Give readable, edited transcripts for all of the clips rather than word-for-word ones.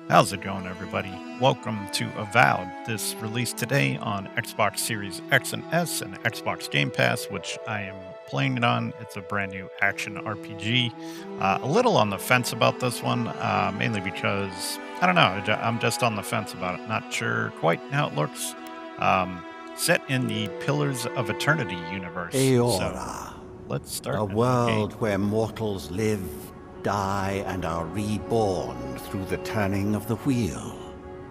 How's it going, everybody? Welcome to Avowed. This released today on Xbox Series X and S and Xbox Game Pass, which I am playing it on. It's a brand new action RPG. A little on the fence about this one, mainly because I don't know. I'm just on the fence about it. Not sure quite how it looks. Um, Set in the Pillars of Eternity universe. So Eora, let's start a a new game. world where mortals live, die, and are reborn through the turning of the wheel,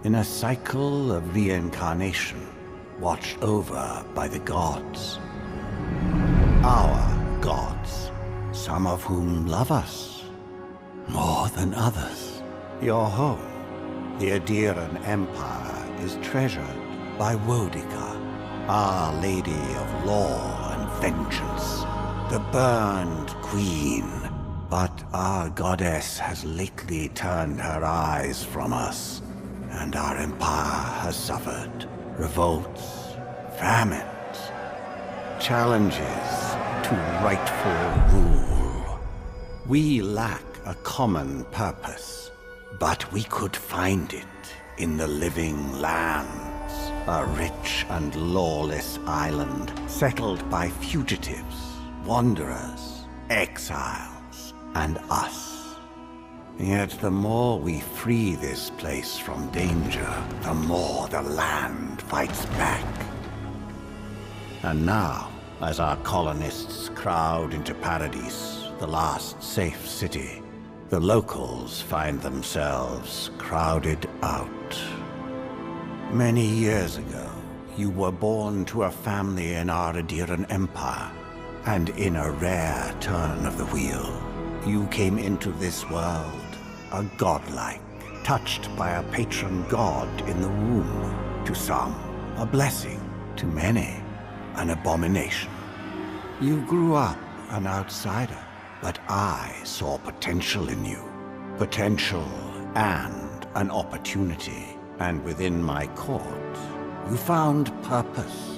in a cycle of reincarnation, watched over by the gods. Our gods, some of whom love us more than others. Your home, the Adiran Empire, is treasured by Wodica, Our Lady of Law and Vengeance, the Burned Queen. But our goddess has lately turned her eyes from us, and our empire has suffered revolts, famines, challenges to rightful rule. We lack a common purpose, but we could find it in the living lands, a rich and lawless island settled by fugitives, wanderers, exiles, and us. Yet the more we free this place from danger, the more the land fights back. And now, as our colonists crowd into Paradise, the last safe city, the locals find themselves crowded out. Many years ago, you were born to a family in our Adiran Empire, and in a rare turn of the wheel, you came into this world a godlike, touched by a patron god in the womb. To some, a blessing. To many, an abomination. You grew up an outsider, but I saw potential in you. Potential and an opportunity. And within my court, you found purpose.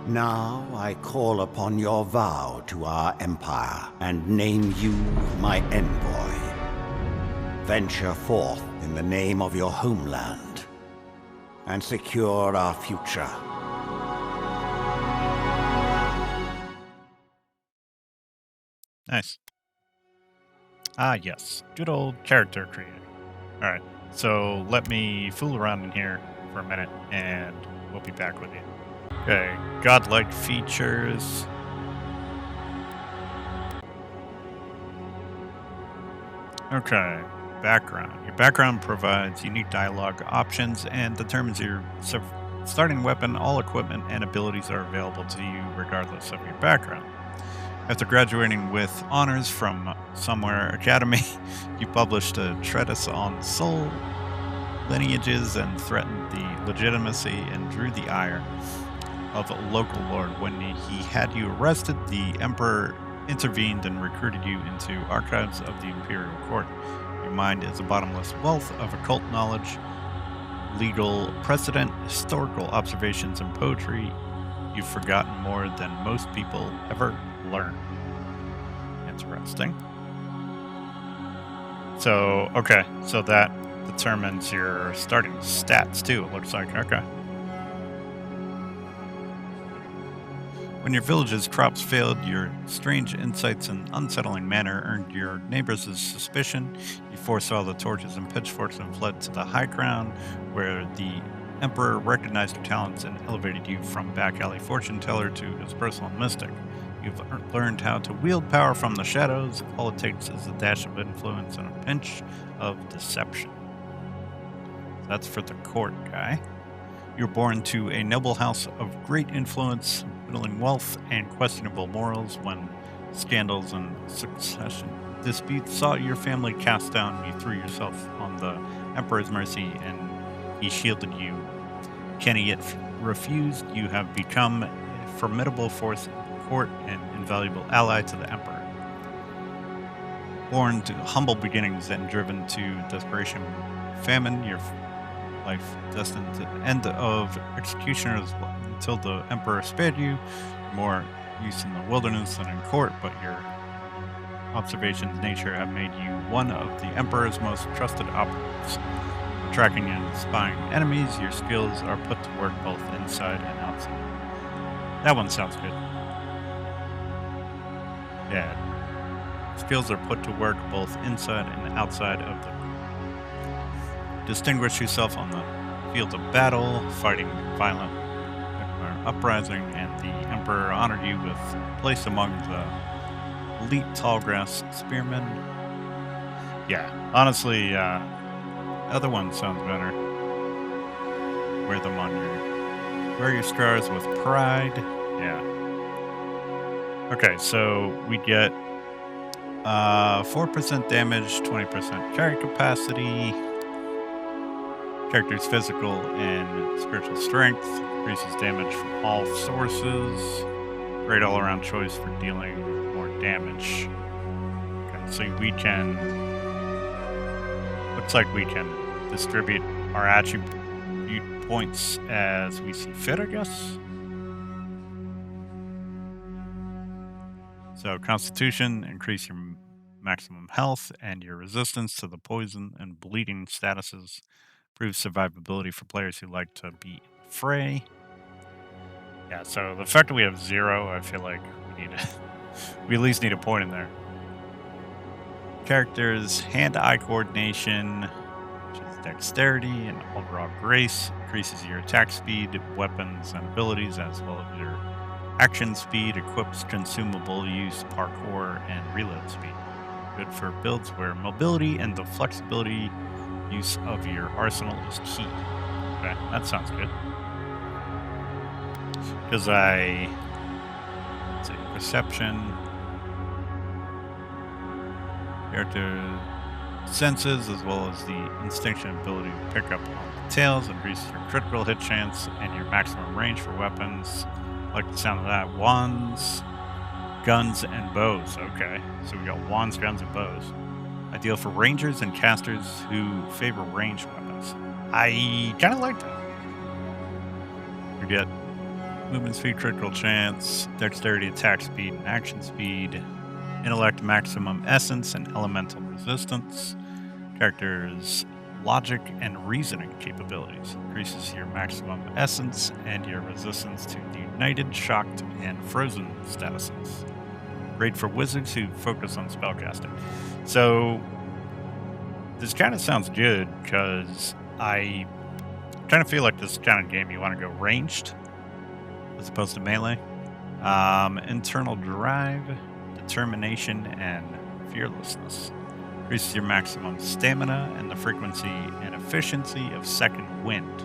Now I call upon your vow to our empire and name you my envoy. Venture forth in the name of your homeland and secure our future. Nice. Ah, yes. Good old character creator. All right. So let me fool around in here for a minute and we'll be back with you. Okay. Godlike features. Okay. Background. Your background provides unique dialogue options and determines your starting weapon. All equipment and abilities are available to you regardless of your background. After graduating with honors from Somewhere Academy, you published a treatise on soul lineages and threatened the legitimacy and drew the ire of a local lord. When he had you arrested, the emperor intervened and recruited you into archives of the imperial court. Your mind is a bottomless wealth of occult knowledge, legal precedent, historical observations, and poetry. You've forgotten more than most people ever learn. Interesting. So, okay, so that determines your starting stats too, it looks like. Okay. When your village's crops failed, your strange insights and unsettling manner earned your neighbors' suspicion. You foresaw the torches and pitchforks and fled to the high ground, where the emperor recognized your talents and elevated you from back alley fortune teller to his personal mystic. You've learned how to wield power from the shadows. All it takes is a dash of influence and a pinch of deception. That's for the court guy. You're born to a noble house of great influence, middling wealth, and questionable morals. When scandals and succession disputes saw your family cast down, you threw yourself on the emperor's mercy and he shielded you. Can he yet refused, you have become a formidable force in the court and invaluable ally to the emperor. Born to humble beginnings and driven to desperation, famine, your life destined to end of executioners until the emperor spared you. More use in the wilderness than in court, but your observations nature have made you one of the emperor's most trusted operatives. tracking and spying enemies, your skills are put to work both inside and outside. That one sounds good. Yeah. Skills are put to work both inside and outside of the. Distinguish yourself on the field of battle, fighting violent uprising, and the Emperor honored you with place among the elite tallgrass spearmen. Yeah, honestly, other one sounds better. Wear your scars with pride. Yeah. Okay, so we get 4% damage, 20% carry capacity. Character's physical and spiritual strength increases damage from all sources. Great all-around choice for dealing more damage. Okay, so we can. Looks like we can distribute our attribute points as we see fit, I guess. So, Constitution, increase your maximum health and your resistance to the poison and bleeding statuses. Improves survivability for players who like to be in the fray. Yeah, so the fact that we have 0, I feel like we at least need a point in there. Characters, hand-eye coordination, which is dexterity, and overall grace. Increases your attack speed, weapons, and abilities, as well as your action speed. Equips consumable use, parkour, and reload speed. Good for builds where mobility and the flexibility use of your arsenal is key. Okay, that sounds good. Because let's see, perception, character senses, as well as the instinctual ability to pick up on details, increases your critical hit chance and your maximum range for weapons. I like the sound of that. Wands, guns, and bows. Okay, so we got wands, guns, and bows. Ideal for rangers and casters who favor ranged weapons. I kind of like that. You get movement speed, critical chance, dexterity, attack speed, and action speed, intellect, maximum essence, and elemental resistance. Characters' logic and reasoning capabilities. Increases your maximum essence and your resistance to united, shocked, and frozen statuses. Great for wizards who focus on spellcasting. So, this kind of sounds good because I kind of feel like this kind of game you want to go ranged as opposed to melee. Internal drive, determination, and fearlessness. Increases your maximum stamina and the frequency and efficiency of second wind.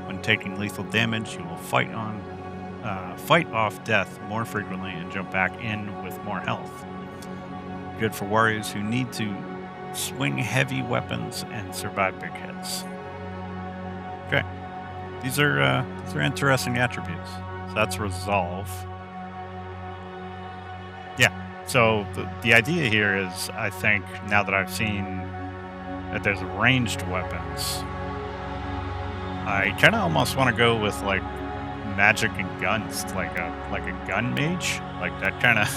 When taking lethal damage, you will fight off death more frequently and jump back in with more health. Good for warriors who need to swing heavy weapons and survive big hits. Okay, these are interesting attributes. So that's resolve. Yeah. So the idea here is, I think now that I've seen that there's ranged weapons, I kind of almost want to go with like magic and guns, like a gun mage. Like that kind of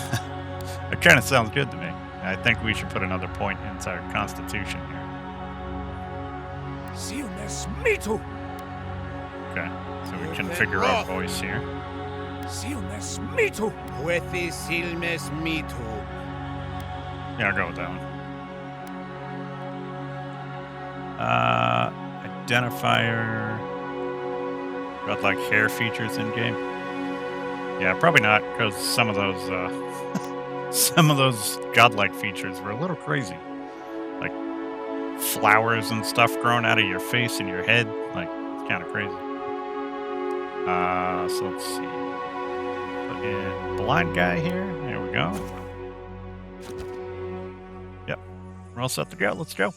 that kind of sounds good to me. I think we should put another point into our constitution here. Okay, so we configure our voice here. Yeah, I'll go with that one. Identifier. Godlike hair features in game. Yeah, probably not, because some of those godlike features were a little crazy. Like flowers and stuff growing out of your face and your head. Like, it's kind of crazy. So let's see. Put in blind guy here. There we go. Yep. We're all set to go. Let's go.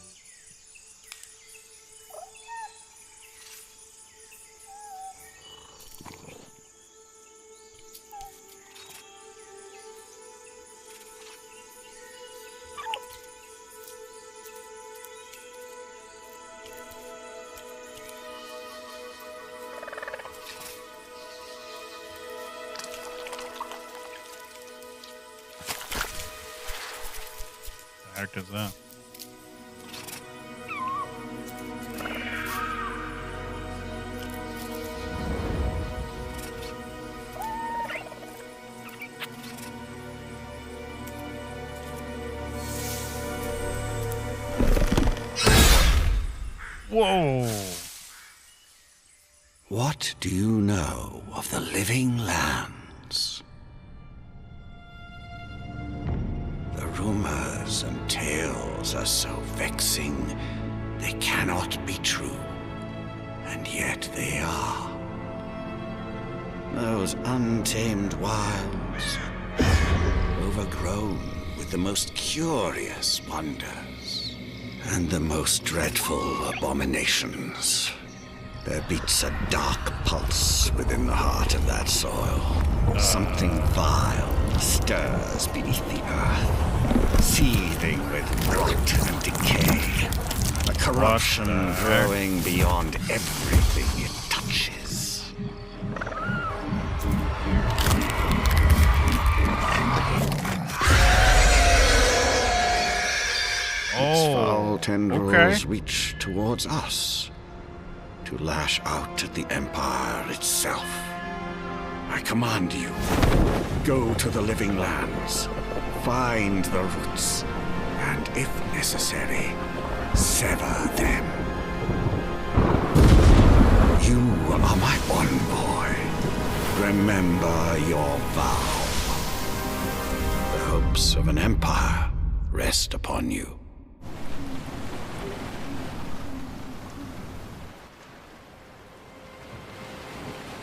What the heck is that? Whoa! What do you know of the living lands? The rumors and tales are so vexing, they cannot be true. And yet they are. Those untamed wilds, overgrown with the most curious wonders and the most dreadful abominations. There beats a dark pulse within the heart of that soil. Something vile stirs beneath the earth, seething with rot and decay. A corruption growing beyond everything it touches. Its foul tendrils reach towards us, to lash out at the Empire itself. I command you, go to the living lands, find the roots, and if necessary, sever them. You are my envoy. Remember your vow. The hopes of an empire rest upon you.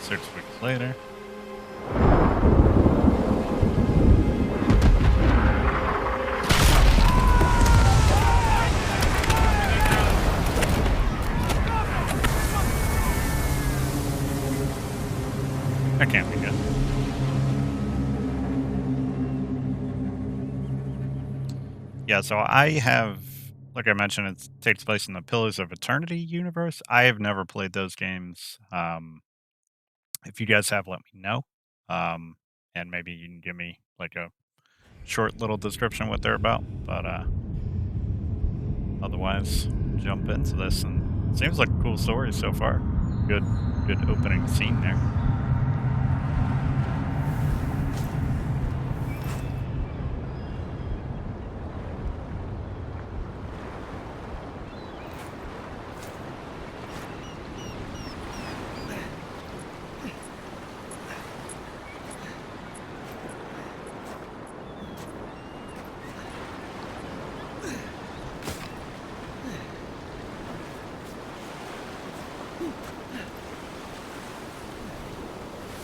6 weeks later. That can't be good. Yeah, so I have, like I mentioned, it takes place in the Pillars of Eternity universe. I have never played those games. If you guys have, let me know. And maybe you can give me like a short little description what they're about. But otherwise, jump into this, and it seems like a cool story so far. Good opening scene there.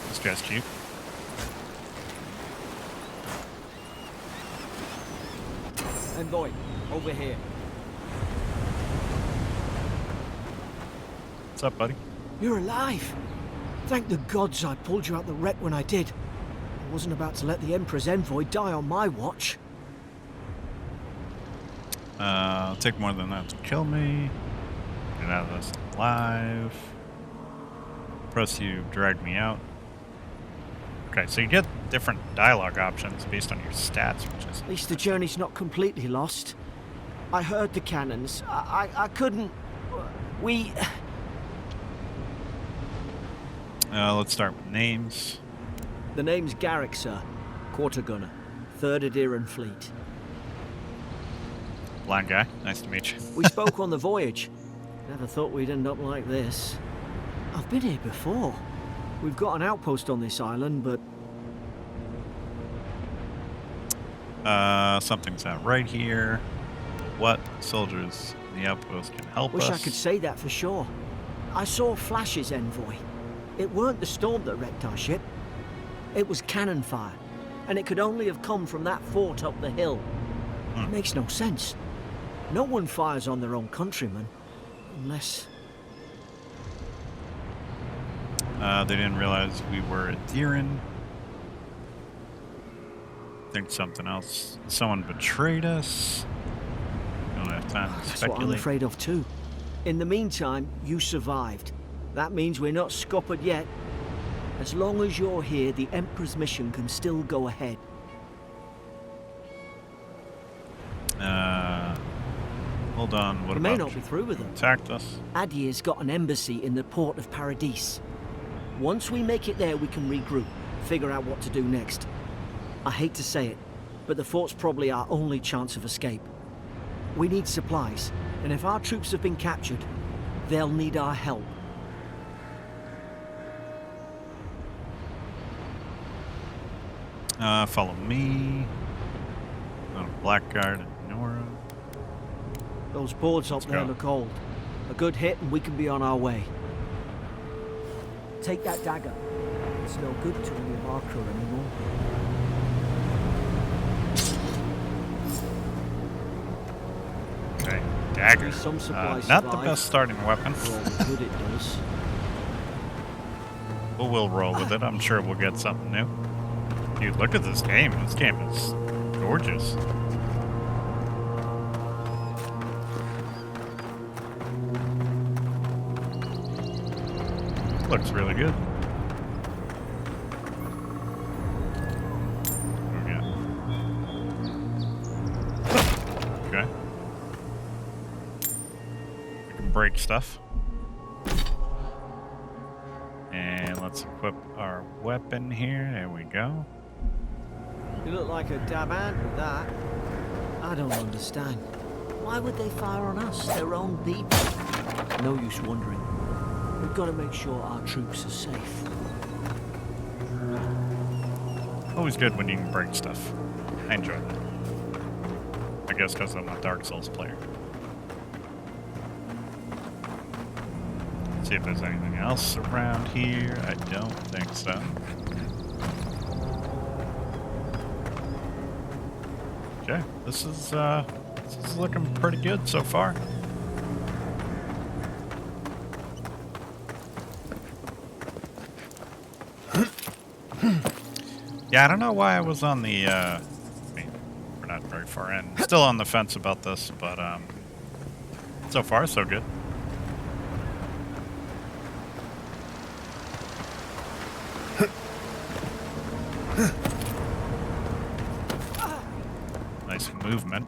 This guy's cute. Envoy, over here. What's up, buddy? You're alive! Thank the gods I pulled you out the wreck when I did. I wasn't about to let the Emperor's envoy die on my watch. It'll take more than that to kill me. Get out of this alive. Press you, drag me out. Okay, so you get different dialogue options based on your stats, which is... At least the journey's not completely lost. I heard the cannons. I couldn't... We... Let's start with names. The name's Garrick, sir. Quarter gunner. 3rd Aderan Fleet. Blind guy. Nice to meet you. We spoke on the voyage. Never thought we'd end up like this. I've been here before. We've got an outpost on this island, but... Something's not right here. What? Soldiers in the outpost can help us. Wish I could say that for sure. I saw flashes, Envoy. It weren't the storm that wrecked our ship. It was cannon fire, and it could only have come from that fort up the hill. It makes no sense. No one fires on their own countrymen, unless... They didn't realize we were Aderan. Think something else. Someone betrayed us. We don't have time to That's speculate. what I'm afraid of too. In the meantime, you survived. That means we're not scuppered yet. As long as you're here, the Emperor's mission can still go ahead. Hold on. What We about may not be through with them. attacked us? Adir's got an embassy in the port of Paradis. Once we make it there, we can regroup, figure out what to do next. I hate to say it, but the fort's probably our only chance of escape. We need supplies, and if our troops have been captured, They'll need our help. Follow me. Blackguard and Eora. Those boards up there look old. A good hit and we can be on our way. Take that dagger. It's no good to any of our crew anymore. Okay, dagger. Some supplies not the best starting weapon. For all the good it does. But we'll roll with it. I'm sure we'll get something new. Dude, look at this game. This game is gorgeous. Looks really good. Okay. We can break stuff. And let's equip our weapon here. There we go. You look like a dab ant with that. I don't understand. Why would they fire on us, their own people? No use wondering. We've got to make sure our troops are safe. Always good when you can break stuff. I enjoy that. I guess because I'm a Dark Souls player. See if there's anything else around here. I don't think so. Okay, this is looking pretty good so far. Yeah, I don't know why I was on the, I mean, we're not very far in. Still on the fence about this, but, so far, so good. Nice movement.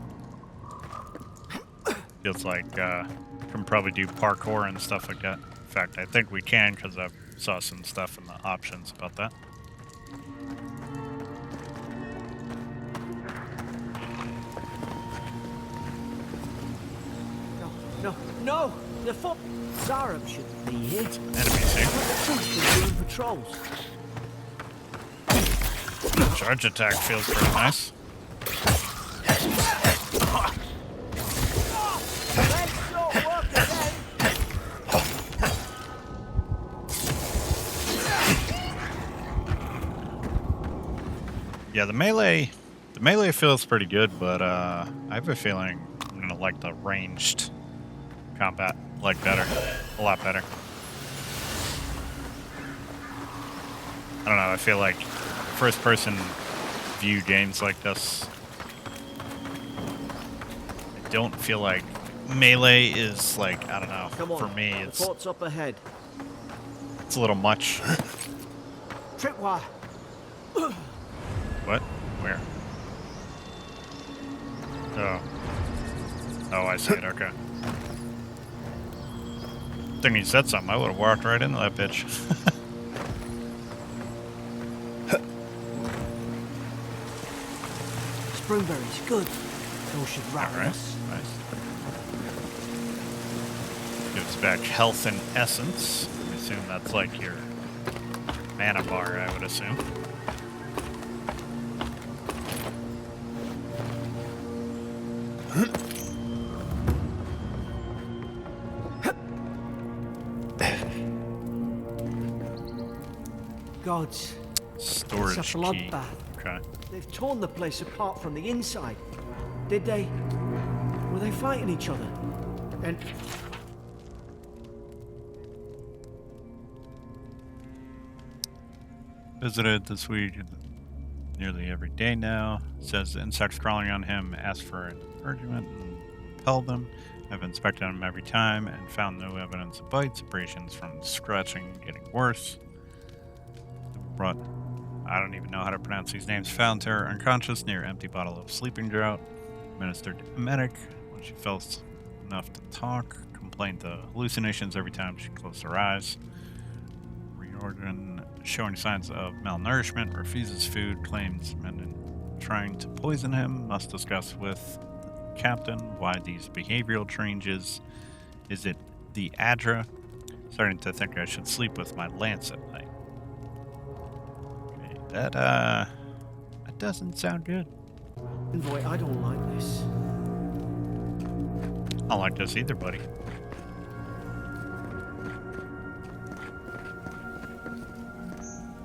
Feels like, can probably do parkour and stuff like that. In fact, I think we can, because I saw some stuff in the options about that. No! The foot! Zarum shouldn't be here. Enemies here. The troops been doing patrols. Charge attack feels pretty nice. Yeah, the melee feels pretty good, but I have a feeling I'm gonna like the ranged combat better, a lot better. I don't know, I feel like first-person view games like this, I don't feel like melee is like, I don't know, for me it's the port's up ahead. It's a little much. Tripwire. What? Where? Oh, I see it, okay. I think he said something. I would have walked right into that bitch. Springberries, good. Those should rattle us. Nice. Gives back health and essence. I assume that's like your mana bar, I would assume. Gods. Storage it's a key. bloodbath. Okay. They've torn the place apart from the inside. Did they? Were they fighting each other? And Visited this week nearly every day now. Says the insects crawling on him asked for encouragement and repelled them. I've inspected him every time and found no evidence of bites, abrasions from scratching getting worse. Brought, I don't even know how to pronounce these names. Found her unconscious near empty bottle of sleeping draught. Administered emetic when she felt enough to talk. Complained to hallucinations every time she closed her eyes. Reorgan showing signs of malnourishment. Refuses food. Claims men trying to poison him. Must discuss with the captain why these behavioral changes. Is it the Adra. Starting to think I should sleep with my lance at night. Okay, that doesn't sound good. Envoy, I don't like this. I don't like this either, buddy.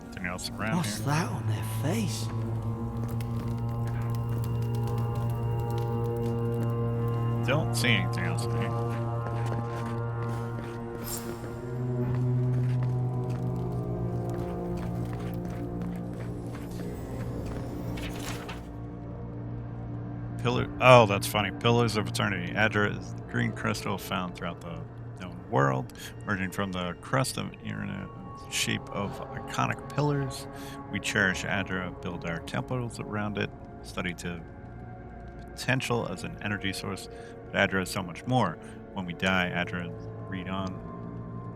Anything else around What's here? that on their face? Don't see anything else in here. Oh, that's funny. Pillars of Eternity. Adra is the green crystal found throughout the known world, emerging from the crust of Eora in the shape of iconic pillars. We cherish Adra, build our temples around it, study to potential as an energy source. But Adra is so much more. When we die, Adra read on.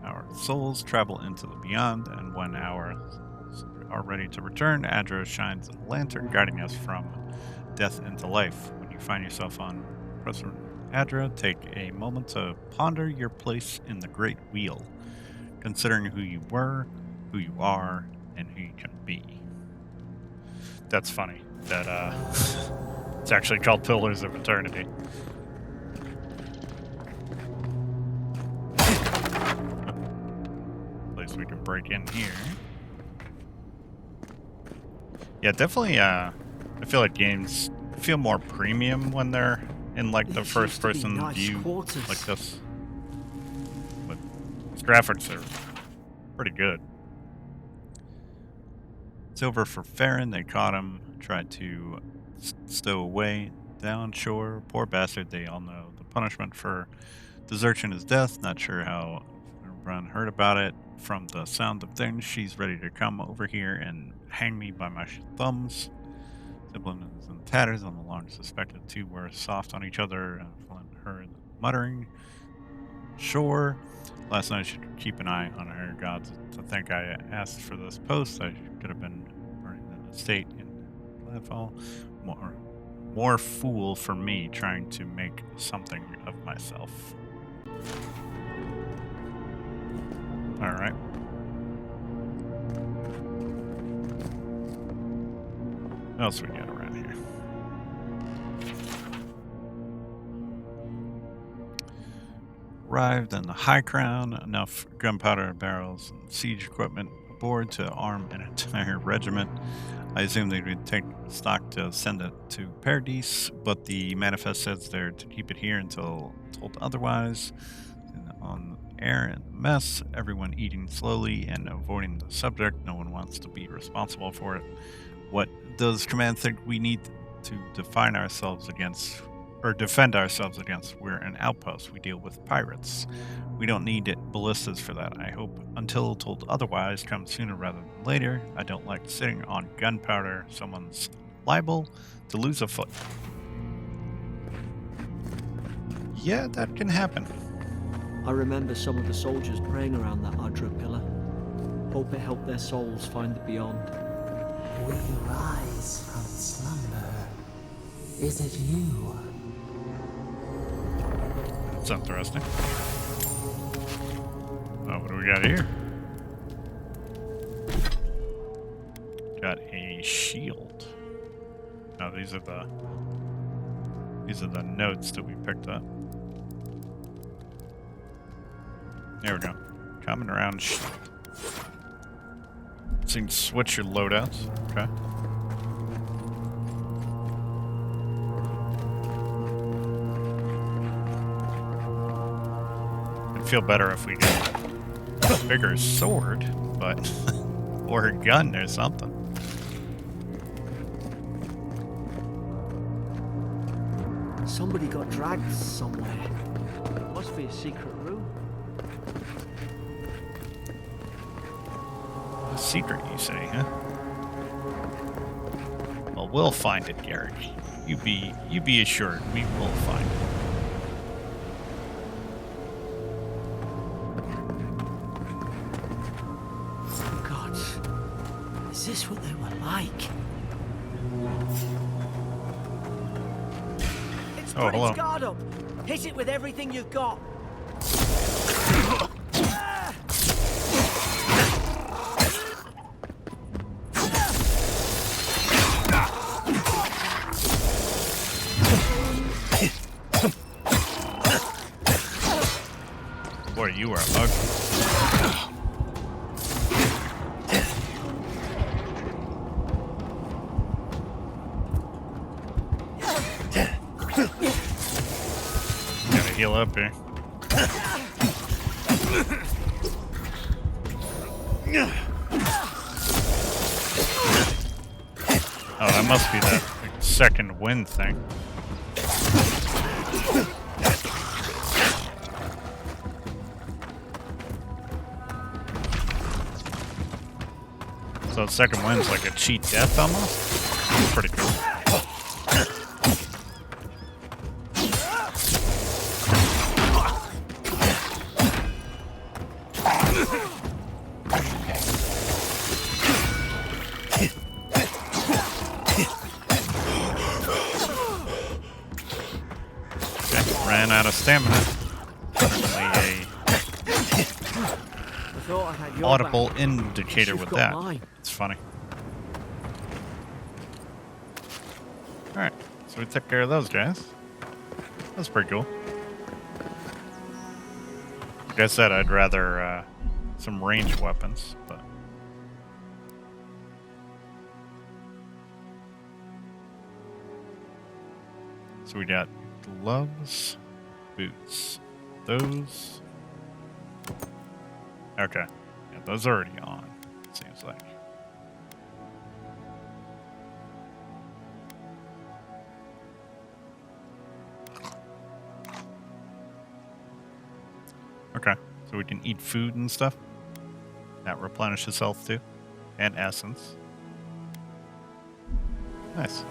Our souls travel into the beyond, and when our souls are ready to return, Adra shines a lantern guiding us from death into life. When you find yourself on President Adra, take a moment to ponder your place in the Great Wheel, considering who you were, who you are, and who you can be. That's funny that it's actually called Pillars of Eternity. Place we can break in here. Yeah, definitely. I feel like games feel more premium when they're in like the first-person nice view quarters. like this. But these graphics are pretty good. It's over for Farron. They caught him. Tried to stow away down shore. Poor bastard. They all know the punishment for desertion is death. Not sure how everyone heard about it. From the sound of things, she's ready to come over here and hang me by my thumbs. Sibling is in tatters on the long suspected two were soft on each other. Flint heard muttering. Sure. Last night I should keep an eye on her. God, to think I asked for this post. I could have been burning the estate in landfall. More fool for me trying to make something of myself. All right. What else we got around here? Arrived in the High Crown, enough gunpowder barrels and siege equipment aboard to arm an entire regiment. I assume they would take stock to send it to Paradise, but the manifest says they're to keep it here until told otherwise. And on air and the mess, everyone eating slowly and avoiding the subject. No one wants to be responsible for it. What does Command think we need to define ourselves against, or defend ourselves against? We're an outpost. We deal with pirates. We don't need ballistas for that. I hope until told otherwise comes sooner rather than later. I don't like sitting on gunpowder. Someone's liable to lose a foot. Yeah, that can happen. I remember some of the soldiers praying around that Adra pillar. Hope it helped their souls find the beyond. We rise from slumber. Is it you? That's interesting. Oh, what do we got here? Got a shield. Oh, these are the notes that we picked up. There we go. Coming around shield. So you can switch your loadouts. Okay. It'd feel better if we get a bigger sword, but or a gun or something. Somebody got dragged somewhere. Must be a secret room. A secret, you say, huh? Well, we'll find it, Garrick. You be assured, we will find it. God, is this what they were like? It's Oh, put hello. its guard up. Hit it with everything you've got. Boy, you are ugly. Gotta heal up here. Oh, that must be that like, second wind thing. So second wind's like a cheat death almost? Pretty cool. Ran out of stamina. Certainly a audible indicator with that. It's funny. Alright, so we took care of those guys. That's pretty cool. Like I said, I'd rather some ranged weapons, but... So we got gloves, boots. Those... Okay. Yeah, those are already on, it seems like. Okay, so we can eat food and stuff. That replenishes health too. And essence. Nice.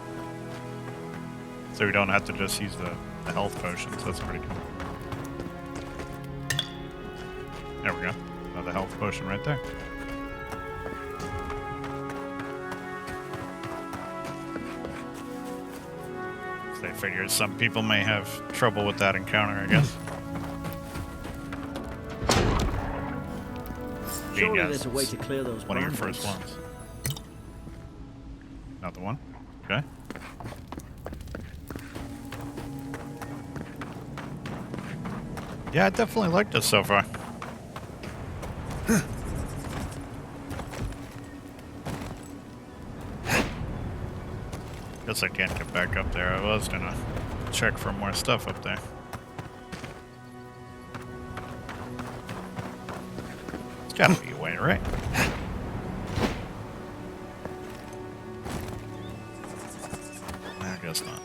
So we don't have to just use the health potions. That's pretty cool. There we go. Another health potion right there. So I figured some people may have trouble with that encounter, I guess. Surely there's a way to clear those one of your first ones. Not the one? Okay. Yeah, I definitely like this so far. Guess I can't get back up there. I was gonna check for more stuff up there. There's gotta be a way, right? I guess not.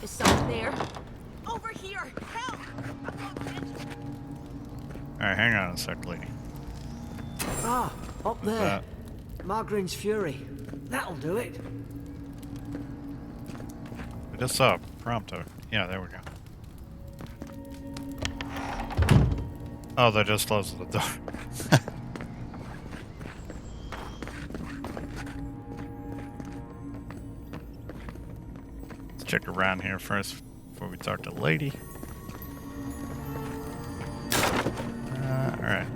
Is someone there? Over here! Help! Alright, hang on a sec, lady. Ah, up What's there. that? Margarine's Fury. That'll do it. I just saw a prompter. Yeah, there we go. Oh, they just closed the door. Let's check around here first before we talk to the lady. Alright.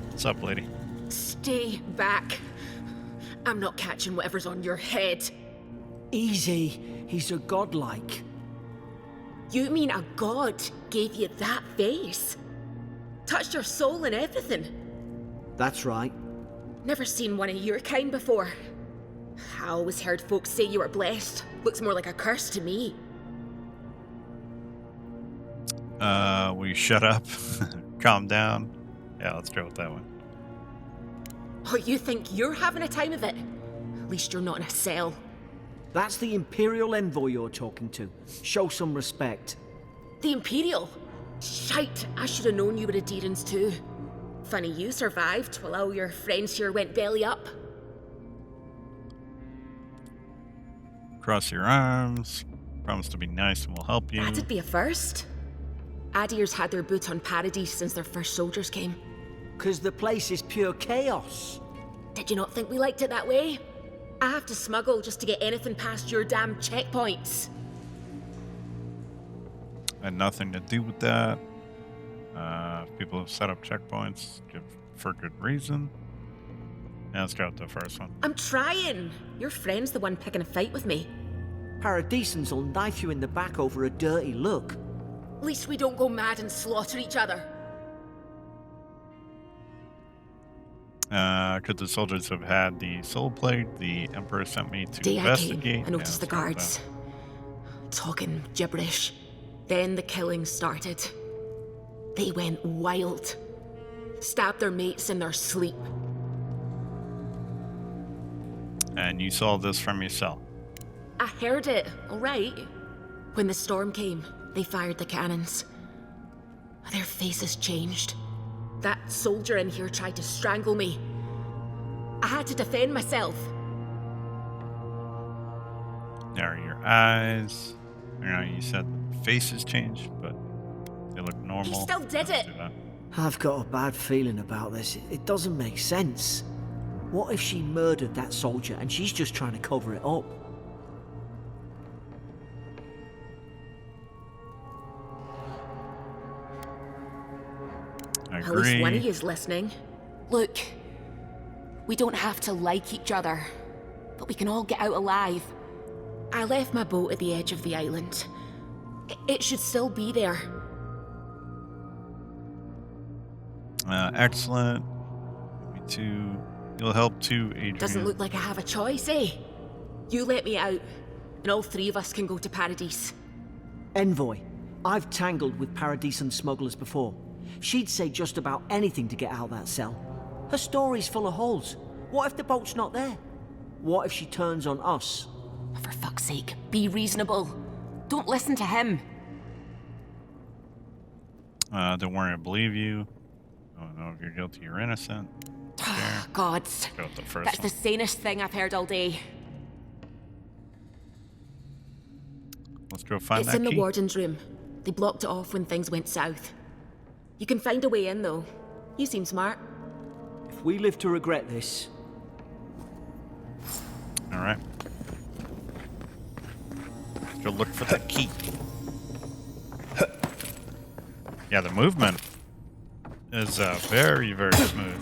What's up, lady? Stay back. I'm not catching whatever's on your head. Easy. He's a godlike. You mean a god gave you that face? Touched your soul and everything? That's right. Never seen one of your kind before. I always heard folks say you were blessed. Looks more like a curse to me. Will you shut up? Calm down. Yeah, let's go with that one. Oh, you think you're having a time of it? At least you're not in a cell. That's the Imperial Envoy you're talking to. Show some respect. The Imperial? Shite, I should have known you were adherents too. Funny you survived while all your friends here went belly up. Cross your arms. Promise to be nice and we'll help you. That'd be a first. Adir's had their boot on Paradise since their first soldiers came. 'Cause the place is pure chaos. Did you not think we liked it that way? I have to smuggle just to get anything past your damn checkpoints. Had nothing to do with that. People have set up checkpoints for good reason. Yeah, let's go with the first one. I'm trying. Your friend's the one picking a fight with me. Paradisans will knife you in the back over a dirty look. At least we don't go mad and slaughter each other. Could the soldiers have had the soul plague the Emperor sent me to Day investigate? I came, I noticed the guards talking gibberish. Then the killing started. They went wild. Stabbed their mates in their sleep. And you saw this from your cell? I heard it, alright. When the storm came, they fired the cannons. Their faces changed. That soldier in here tried to strangle me. I had to defend myself. There are your eyes. You know, you said faces changed, but they look normal. He still did Let's it. do that. I've got a bad feeling about this. It doesn't make sense. What if she murdered that soldier and she's just trying to cover it up? I At least one of agree. you's listening. Look, we don't have to like each other, but we can all get out alive. I left my boat at the edge of the island. It should still be there. Excellent. Me too. You'll help too, Adrian. Doesn't look like I have a choice, eh? You let me out, and all three of us can go to Paradise. Envoy, I've tangled with Paradisan smugglers before. She'd say just about anything to get out of that cell. Her story's full of holes. What if the boat's not there? What if she turns on us? For fuck's sake, be reasonable. Don't listen to him. Don't worry, I believe you. I don't know if you're guilty or innocent. There. God, Go with the first that's one. the sanest thing I've heard all day. Let's go find It's that in the key. warden's room. They blocked it off when things went south. You can find a way in, though. You seem smart. If we live to regret this, All right. Let's go look for the key. Yeah, the movement is very, very smooth.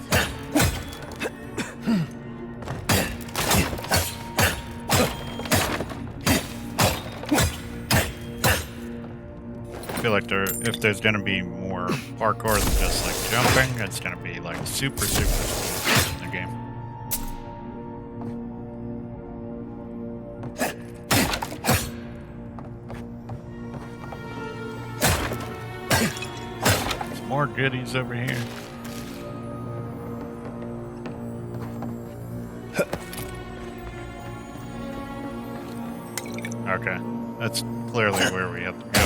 I feel like if there's gonna be more parkour than just like jumping, it's gonna be like super, super smooth in the game. Some more goodies over here. Okay, that's clearly where we have to go.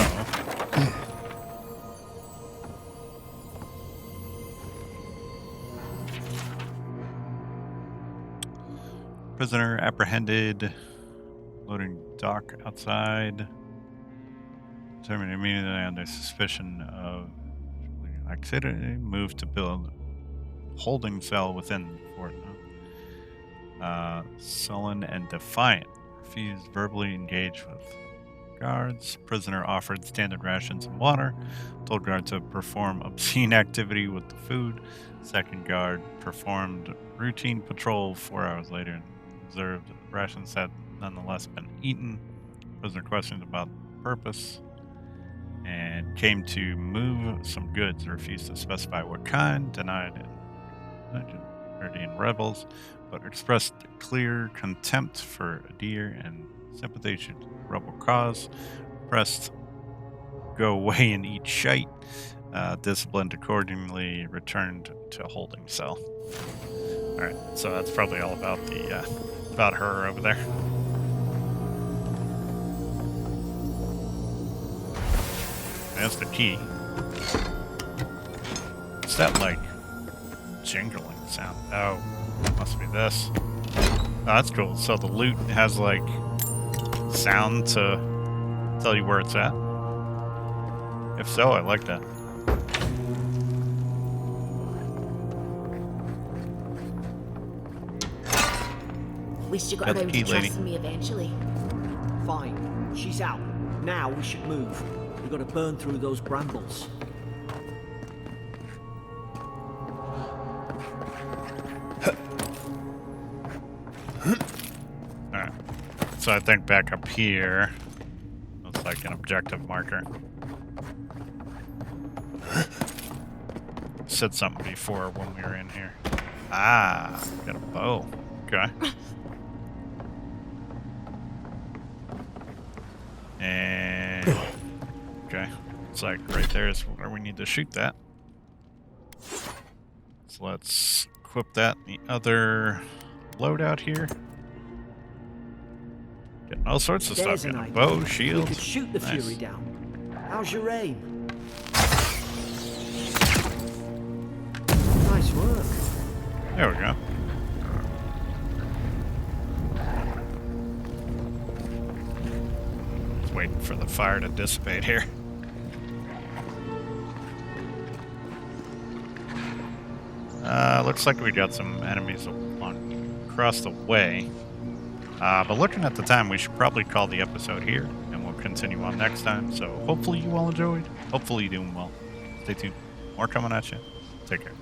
Prisoner apprehended. Loading dock outside. Determined immediately under suspicion of activity. Moved to build holding cell within fort. Sullen and defiant. Refused verbally engage with guards. Prisoner offered standard rations and water. Told guard to perform obscene activity with the food. Second guard performed routine patrol 4 hours later and observed rations had nonetheless been eaten. Prisoner questioned about purpose and came to move some goods. Refused to specify what kind. Denied Urdian rebels, but expressed clear contempt for Adir and sympathy to the rebel cause. Pressed go away and eat shite. Disciplined accordingly, returned to holding cell. Alright, so that's probably all about the about her over there. That's the key. What's that like jingling sound? Oh, must be this. Oh, that's cool. So the loot has like sound to tell you where it's at. If so, I like that. At least you got That's around key, to lady. trusting me eventually. fine. She's out. Now we should move. We've got to burn through those brambles. Alright. So I think back up here looks like an objective marker. Said something before when we were in here. Ah, got a bow. Okay. And okay. It's like right there is where we need to shoot that. So let's equip that in the other loadout here. Getting all sorts of There's stuff. an Getting a idea. bow, We shield. could shoot the Nice. Fury down. How's your aim? Nice work. There we go. Just waiting for the fire to dissipate here. Looks like we got some enemies across the way. But looking at the time, we should probably call the episode here, and we'll continue on next time. So hopefully you all enjoyed. Hopefully you're doing well. Stay tuned. More coming at you. Take care.